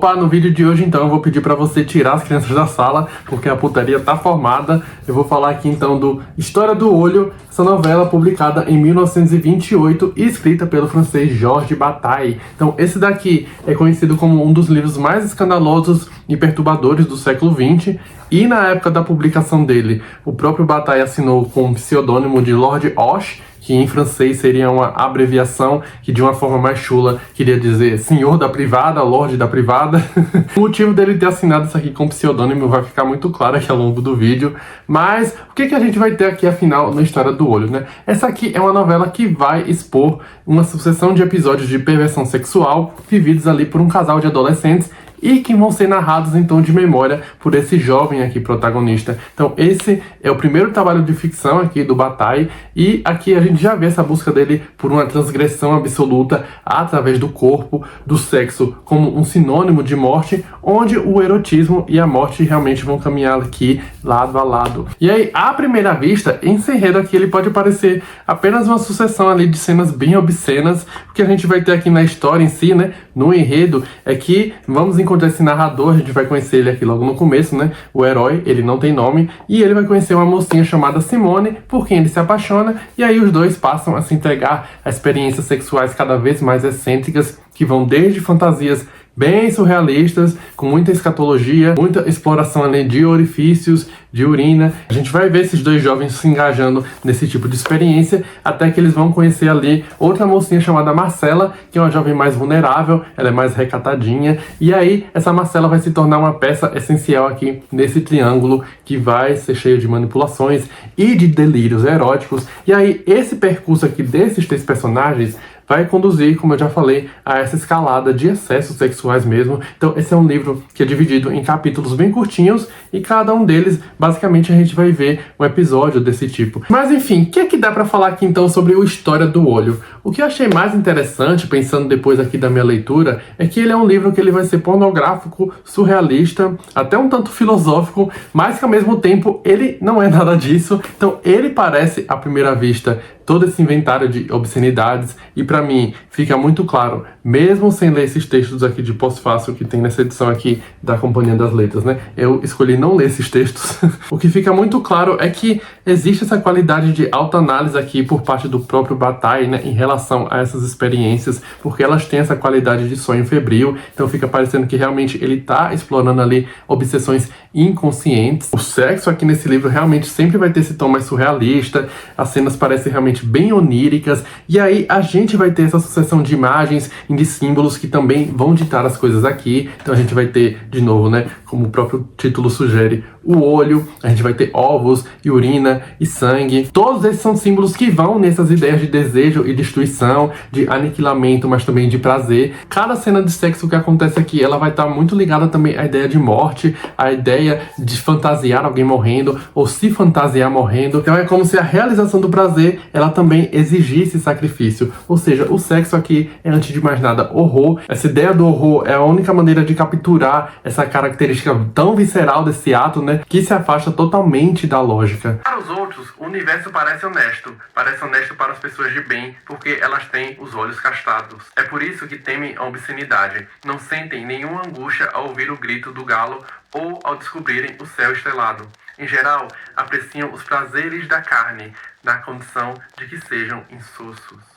Opa, no vídeo de hoje então eu vou pedir pra você tirar as crianças da sala, porque a putaria tá formada. Eu vou falar aqui então do História do Olho, essa novela publicada em 1928 e escrita pelo francês Georges Bataille. Então esse daqui é conhecido como um dos livros mais escandalosos e perturbadores do século XX. E na época da publicação dele, o próprio Bataille assinou com o pseudônimo de Lord Hoche, que em francês seria uma abreviação que de uma forma mais chula queria dizer senhor da privada, lorde da privada. O motivo dele ter assinado isso aqui com pseudônimo vai ficar muito claro aqui ao longo do vídeo. Mas o que a gente vai ter aqui afinal na História do Olho, né? Essa aqui é uma novela que vai expor uma sucessão de episódios de perversão sexual vividos ali por um casal de adolescentes e que vão ser narrados em tom de memória por esse jovem aqui protagonista. Então esse é o primeiro trabalho de ficção aqui do Bataille, e aqui a gente já vê essa busca dele por uma transgressão absoluta através do corpo, do sexo como um sinônimo de morte, onde o erotismo e a morte realmente vão caminhar aqui lado a lado. E aí, à primeira vista, esse enredo aqui ele pode parecer apenas uma sucessão ali de cenas bem obscenas. O que a gente vai ter aqui na história em si, né, no enredo, é que vamos encontrar esse narrador, a gente vai conhecer ele aqui logo no começo, né? O herói, ele não tem nome, e ele vai conhecer uma mocinha chamada Simone, por quem ele se apaixona, e aí os dois passam a se entregar a experiências sexuais cada vez mais excêntricas, que vão desde fantasias bem surrealistas, com muita escatologia, muita exploração ali de orifícios, de urina. A gente vai ver esses dois jovens se engajando nesse tipo de experiência, até que eles vão conhecer ali outra mocinha chamada Marcela, que é uma jovem mais vulnerável, ela é mais recatadinha, e aí essa Marcela vai se tornar uma peça essencial aqui nesse triângulo que vai ser cheio de manipulações e de delírios eróticos. E aí esse percurso aqui desses três personagens vai conduzir, como eu já falei, a essa escalada de excessos sexuais mesmo. Então esse é um livro que é dividido em capítulos bem curtinhos, e cada um deles, basicamente, a gente vai ver um episódio desse tipo. Mas enfim, o que é que dá pra falar aqui então sobre o História do Olho? O que eu achei mais interessante, pensando depois aqui da minha leitura, é que ele é um livro que ele vai ser pornográfico, surrealista, até um tanto filosófico, mas que ao mesmo tempo ele não é nada disso. Então ele parece, à primeira vista, todo esse inventário de obscenidades, e pra mim fica muito claro, mesmo sem ler esses textos aqui de pós-fácil que tem nessa edição aqui da Companhia das Letras, né? Eu escolhi não ler esses textos. O que fica muito claro é que existe essa qualidade de autoanálise aqui por parte do próprio Bataille, né, em relação a essas experiências, porque elas têm essa qualidade de sonho febril, então fica parecendo que realmente ele tá explorando ali obsessões inconscientes. O sexo aqui nesse livro realmente sempre vai ter esse tom mais surrealista, as cenas parecem realmente bem oníricas, e aí a gente vai ter essa sucessão de imagens e de símbolos que também vão ditar as coisas aqui. Então a gente vai ter, de novo, né, como o próprio título sugere, o olho, a gente vai ter ovos e urina e sangue. Todos esses são símbolos que vão nessas ideias de desejo e destruição, de aniquilamento, mas também de prazer. Cada cena de sexo que acontece aqui, ela vai estar muito ligada também à ideia de morte, à ideia de fantasiar alguém morrendo, ou se fantasiar morrendo. Então é como se a realização do prazer, ela também exigisse sacrifício. Ou seja, o sexo aqui é, antes de mais nada, horror. Essa ideia do horror é a única maneira de capturar essa característica tão visceral desse ato, né, que se afasta totalmente da lógica. Para os outros, o universo parece honesto para as pessoas de bem, porque elas têm os olhos castados. É por isso que temem a obscenidade, não sentem nenhuma angústia ao ouvir o grito do galo ou ao descobrirem o céu estrelado. Em geral, apreciam os prazeres da carne, na condição de que sejam insossos.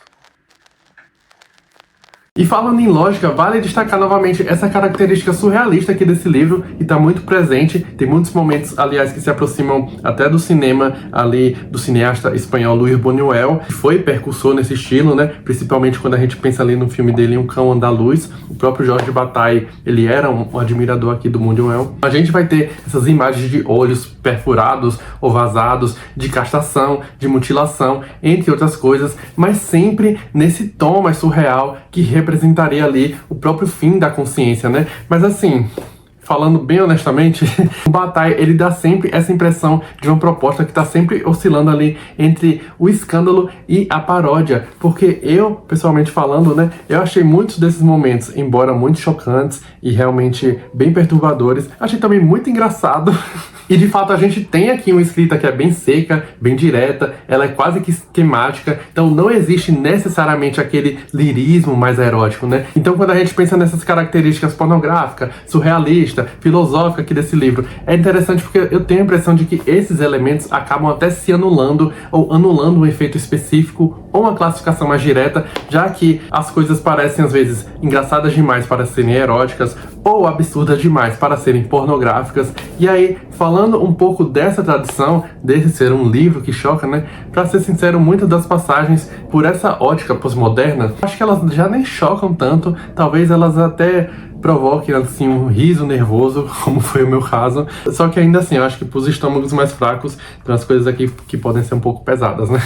E falando em lógica, vale destacar novamente essa característica surrealista aqui desse livro, que está muito presente. Tem muitos momentos, aliás, que se aproximam até do cinema ali do cineasta espanhol Luis Buñuel, que foi precursor nesse estilo, né? Principalmente quando a gente pensa ali no filme dele, Um Cão Andaluz. O próprio Georges Bataille, ele era um admirador aqui do Buñuel. A gente vai ter essas imagens de olhos perfurados ou vazados, de castração, de mutilação, entre outras coisas, mas sempre nesse tom mais surreal que representaria ali o próprio fim da consciência, né? Mas assim, falando bem honestamente, o Bataille, ele dá sempre essa impressão de uma proposta que tá sempre oscilando ali entre o escândalo e a paródia, porque eu, pessoalmente falando, né, eu achei muitos desses momentos, embora muito chocantes e realmente bem perturbadores, achei também muito engraçado. E de fato a gente tem aqui uma escrita que é bem seca, bem direta, ela é quase que esquemática, então não existe necessariamente aquele lirismo mais erótico, né? Então quando a gente pensa nessas características pornográfica, surrealista, filosófica aqui desse livro, é interessante porque eu tenho a impressão de que esses elementos acabam até se anulando ou anulando um efeito específico ou uma classificação mais direta, já que as coisas parecem às vezes engraçadas demais para serem eróticas ou absurdas demais para serem pornográficas. E aí, falando um pouco dessa tradição, desse ser um livro que choca, né? Pra ser sincero, muitas das passagens, por essa ótica pós-moderna, acho que elas já nem chocam tanto, talvez elas até provoquem assim um riso nervoso, como foi o meu caso. Só que ainda assim, eu acho que pros estômagos mais fracos, tem umas coisas aqui que podem ser um pouco pesadas, né?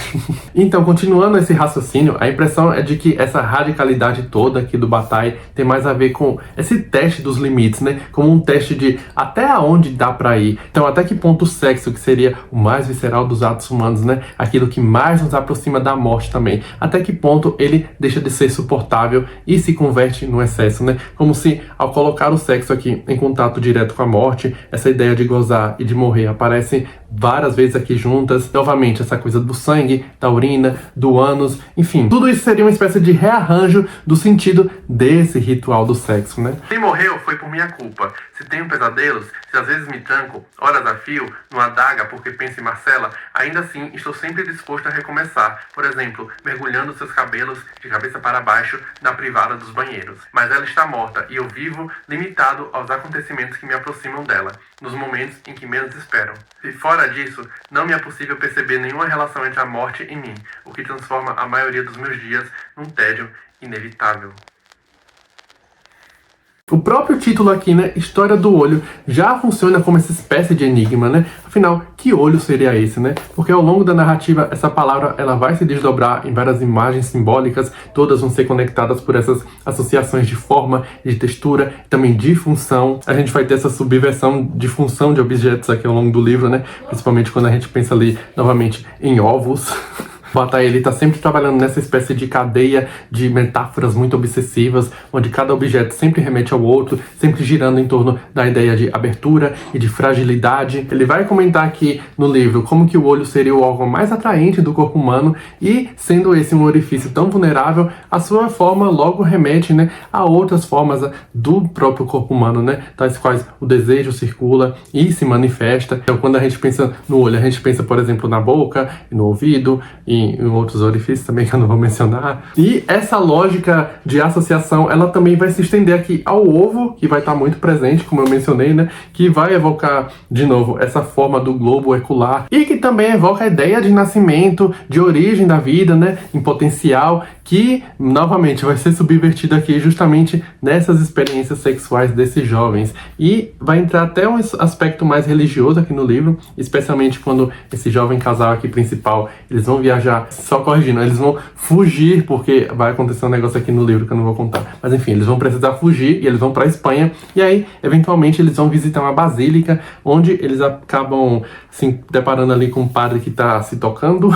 Então, continuando esse raciocínio, a impressão é de que essa radicalidade toda aqui do Bataille tem mais a ver com esse teste dos limites, né? Como um teste de até onde dá pra ir. Então, até que ponto o sexo, que seria o mais visceral dos atos humanos, né? Aquilo que mais nos aproxima da morte também. Até que ponto ele deixa de ser suportável e se converte no excesso, né? Como se ao colocar o sexo aqui em contato direto com a morte, essa ideia de gozar e de morrer aparece várias vezes aqui juntas. Novamente, essa coisa do sangue, da urina, do ânus, enfim. Tudo isso seria uma espécie de rearranjo do sentido desse ritual do sexo, né? Se morreu, foi por minha culpa. Se tenho pesadelos, se às vezes me tranco, horas a fio, numa adaga porque penso em Marcela, ainda assim estou sempre disposto a recomeçar. Por exemplo, mergulhando seus cabelos de cabeça para baixo na privada dos banheiros. Mas ela está morta e eu vivo limitado aos acontecimentos que me aproximam dela, nos momentos em que menos espero. E fora disso, não me é possível perceber nenhuma relação entre a morte e mim, o que transforma a maioria dos meus dias num tédio inevitável. O próprio título aqui, né, História do Olho, já funciona como essa espécie de enigma, né? Afinal, que olho seria esse, né? Porque ao longo da narrativa, essa palavra ela vai se desdobrar em várias imagens simbólicas, todas vão ser conectadas por essas associações de forma, de textura, também de função. A gente vai ter essa subversão de função de objetos aqui ao longo do livro, né? Principalmente quando a gente pensa ali, novamente, em ovos. Bataille, ele tá sempre trabalhando nessa espécie de cadeia de metáforas muito obsessivas, onde cada objeto sempre remete ao outro, sempre girando em torno da ideia de abertura e de fragilidade. Ele vai comentar aqui no livro como que o olho seria o órgão mais atraente do corpo humano e, sendo esse um orifício tão vulnerável, a sua forma logo remete, né, a outras formas do próprio corpo humano, né, tais quais o desejo circula e se manifesta. Então, quando a gente pensa no olho, a gente pensa, por exemplo, na boca, no ouvido, em outros orifícios também que eu não vou mencionar. E essa lógica de associação, ela também vai se estender aqui ao ovo, que vai estar muito presente, como eu mencionei, né? Que vai evocar, de novo, essa forma do globo ocular e que também evoca a ideia de nascimento, de origem da vida, né? Em potencial, que, novamente, vai ser subvertido aqui justamente nessas experiências sexuais desses jovens. E vai entrar até um aspecto mais religioso aqui no livro, especialmente quando esse jovem casal aqui principal, eles vão viajar, só corrigindo, eles vão fugir, porque vai acontecer um negócio aqui no livro que eu não vou contar. Mas enfim, eles vão precisar fugir e eles vão pra Espanha, e aí, eventualmente, eles vão visitar uma basílica, onde eles acabam se deparando ali com um padre que tá se tocando.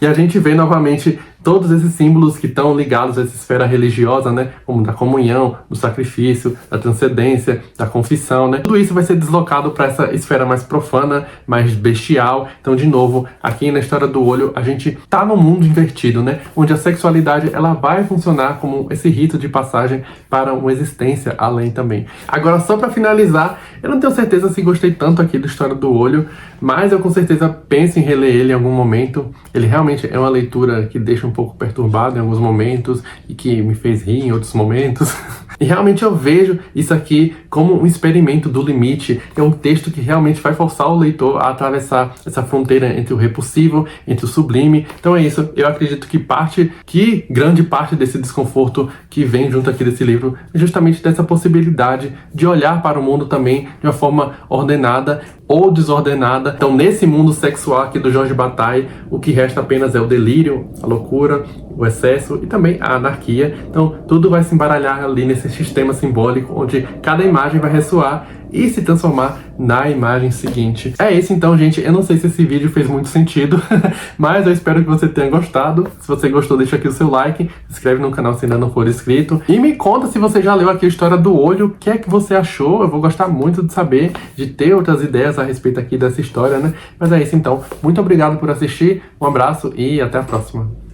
E a gente vê novamente todos esses símbolos que estão ligados a essa esfera religiosa, né? Como da comunhão, do sacrifício, da transcendência, da confissão, né? Tudo isso vai ser deslocado para essa esfera mais profana, mais bestial. Então, de novo, aqui na História do Olho, a gente tá num mundo invertido, né? Onde a sexualidade, ela vai funcionar como esse rito de passagem para uma existência além também. Agora, só para finalizar, eu não tenho certeza se gostei tanto aqui da História do Olho, mas eu com certeza penso em reler ele em algum momento. Ele realmente é uma leitura que deixa um pouco perturbado em alguns momentos e que me fez rir em outros momentos. E realmente eu vejo isso aqui como um experimento do limite. É um texto que realmente vai forçar o leitor a atravessar essa fronteira entre o repulsivo, entre o sublime. Então é isso. Eu acredito que grande parte desse desconforto que vem junto aqui desse livro é justamente dessa possibilidade de olhar para o mundo também de uma forma ordenada ou desordenada. Então, nesse mundo sexual aqui do Jorge Bataille, o que resta apenas é o delírio, a loucura, o excesso e também a anarquia. Então, tudo vai se embaralhar ali nesse sistema simbólico, onde cada imagem vai ressoar e se transformar na imagem seguinte. É isso então, gente. Eu não sei se esse vídeo fez muito sentido, mas eu espero que você tenha gostado. Se você gostou, deixa aqui o seu like, se inscreve no canal se ainda não for inscrito, e me conta se você já leu aqui a História do Olho, o que é que você achou. Eu vou gostar muito de saber, de ter outras ideias a respeito aqui dessa história, né? Mas é isso então. Muito obrigado por assistir, um abraço e até a próxima.